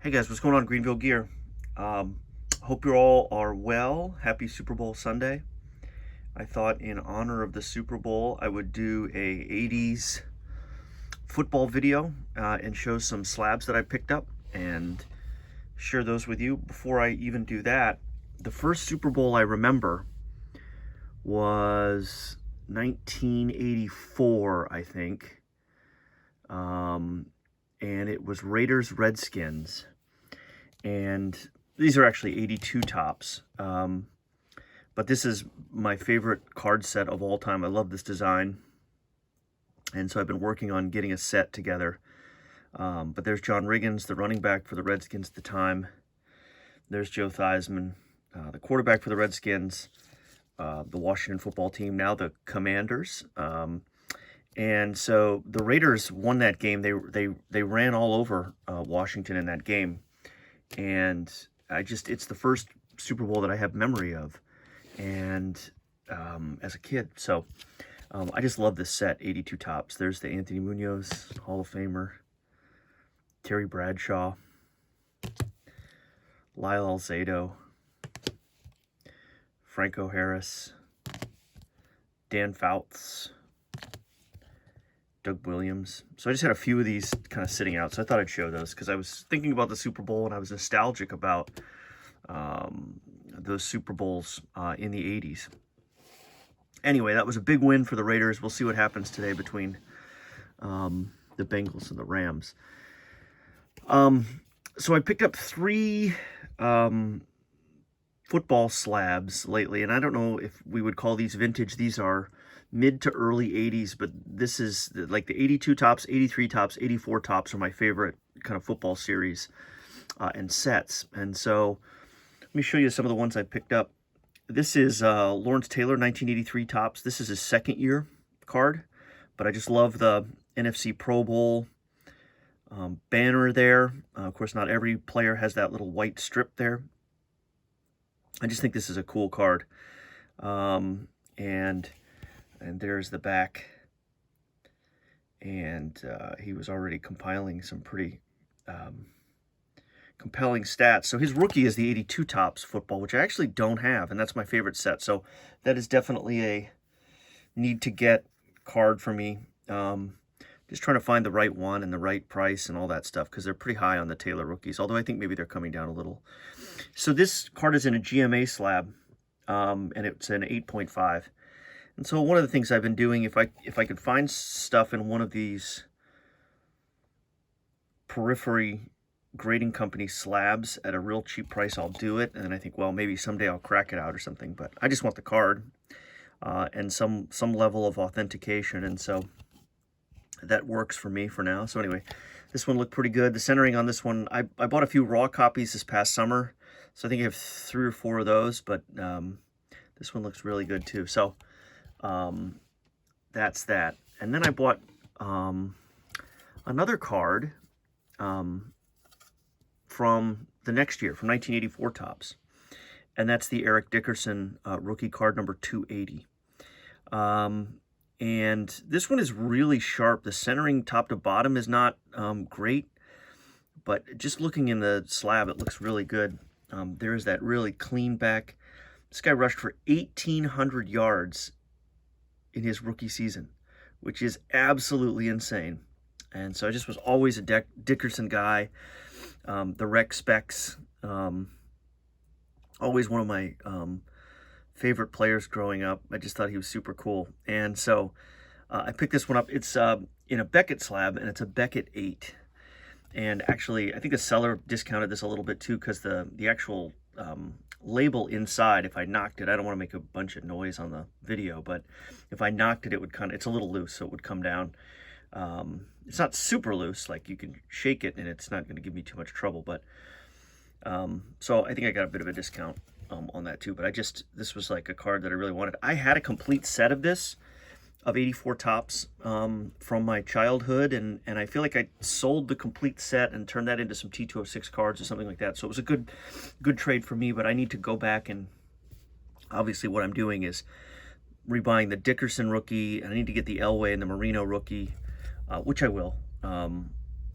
Hey guys, what's going on, Greenville Gear? Hope you all are well. Happy Super Bowl Sunday. I thought in honor of the Super Bowl, I would do a 80s football video and show some slabs that I picked up and share those with you. Before I even do that, the first Super Bowl I remember was 1984, I think. And it was Raiders Redskins. And these are actually 82 tops. But this is my favorite card set of all time. I love this design. And so I've been working on getting a set together. But there's John Riggins, the running back for the Redskins at the time. There's Joe Theismann, the quarterback for the Redskins, the Washington football team, now the Commanders. And so the Raiders won that game. They ran all over Washington in that game. And it's the first Super Bowl that I have memory of, and as a kid. So I just love this set, 82 tops. There's the Anthony Munoz, Hall of Famer, Terry Bradshaw, Lyle Alzado, Franco Harris, Dan Fouts, Doug Williams. So I just had a few of these kind of sitting out, so I thought I'd show those because I was thinking about the Super Bowl and I was nostalgic about those Super Bowls in the 80s. Anyway, that was a big win for the Raiders. We'll see what happens today between the Bengals and the Rams. So I picked up three football slabs lately, and I don't know if we would call these vintage. These are mid to early 80s, but this is like the 82 tops, 83 tops, 84 tops are my favorite kind of football series and sets. And so let me show you some of the ones I picked up. This is Lawrence Taylor, 1983 tops. This is his second year card, but I just love the NFC Pro Bowl banner there. Of course, not every player has that little white strip there. I just think this is a cool card. And there's the back. And he was already compiling some pretty compelling stats. So his rookie is the 82 tops football, which I actually don't have, and that's my favorite set. So that is definitely a need to get card for me. Just trying to find the right one and the right price and all that stuff, because they're pretty high on the Taylor rookies, although I think maybe they're coming down a little. So this card is in a GMA slab, and it's an 8.5. And so one of the things I've been doing, if I could find stuff in one of these periphery grading company slabs at a real cheap price, I'll do it. And then I think, well, maybe someday I'll crack it out or something. But I just want the card and some level of authentication. And so that works for me for now. So anyway, this one looked pretty good. The centering on this one, I bought a few raw copies this past summer. So I think I have 3 or 4 of those. But this one looks really good too. So that's that. And then I bought another card from the next year, from 1984 tops. And that's the Eric Dickerson rookie card number 280. And this one is really sharp. The centering top to bottom is not great, but just looking in the slab, it looks really good. There's that really clean back. This guy rushed for 1,800 yards in his rookie season, which is absolutely insane. And so I just was always a Dickerson guy. The rec specs, always one of my favorite players growing up. I just thought he was super cool. And so I picked this one up. It's in a Beckett slab, and it's a Beckett 8. And actually, I think the seller discounted this a little bit too, because the actual label inside, if I knocked it, I don't want to make a bunch of noise on the video, but if I knocked it, it would it's a little loose, so it would come down. It's not super loose, like you can shake it and it's not going to give me too much trouble, but so I think I got a bit of a discount on that too. But this was like a card that I really wanted. I had a complete set of this, of 84 tops from my childhood, and I feel like I sold the complete set and turned that into some T206 cards or something like that. So it was a good trade for me, but I need to go back, and obviously what I'm doing is rebuying the Dickerson rookie, and I need to get the Elway and the Marino rookie, which I will.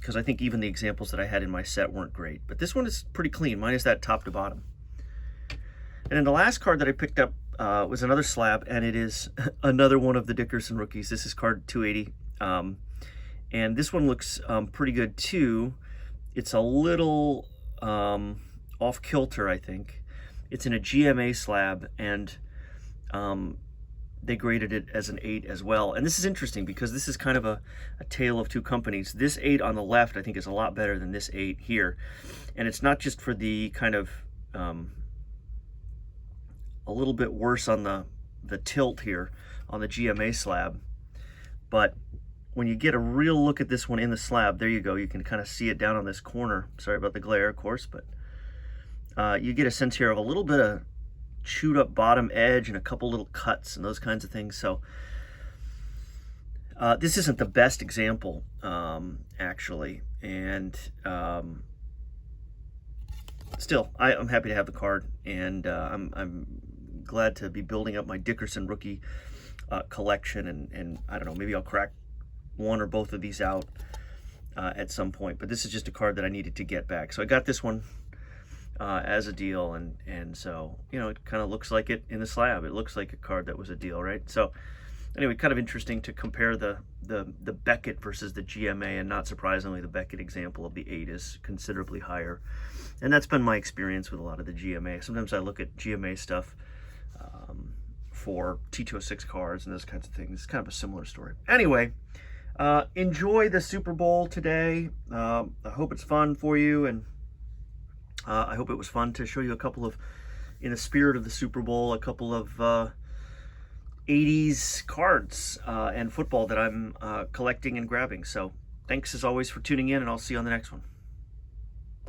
because I think even the examples that I had in my set weren't great. But this one is pretty clean, minus that top to bottom. And then the last card that I picked up was another slab, and it is another one of the Dickerson rookies. This is card 280. And this one looks pretty good too. It's a little off kilter, I think. It's in a GMA slab, and they graded it as an 8 as well. And this is interesting because this is kind of a tale of two companies. This 8 on the left I think is a lot better than this 8 here. And it's not just for the kind of a little bit worse on the tilt here on the GMA slab, but when you get a real look at this one in the slab, there you go, you can kind of see it down on this corner. Sorry about the glare, of course, but you get a sense here of a little bit of chewed up bottom edge and a couple little cuts and those kinds of things. So this isn't the best example, actually, and still, I'm happy to have the card, and I'm glad to be building up my Dickerson rookie collection, and I don't know, maybe I'll crack one or both of these out at some point. But this is just a card that I needed to get back, so I got this one as a deal, and so, you know, it kind of looks like it in the slab. It looks like a card that was a deal, right? So anyway, kind of interesting to compare the Beckett versus the GMA, and not surprisingly, the Beckett example of the 8 is considerably higher. And that's been my experience with a lot of the GMA. Sometimes I look at GMA stuff for T206 cards and those kinds of things. It's kind of a similar story. Anyway, enjoy the Super Bowl today. I hope it's fun for you, and I hope it was fun to show you a couple of, in the spirit of the Super Bowl, a couple of 80s cards and football that I'm collecting and grabbing. So thanks as always for tuning in, and I'll see you on the next one.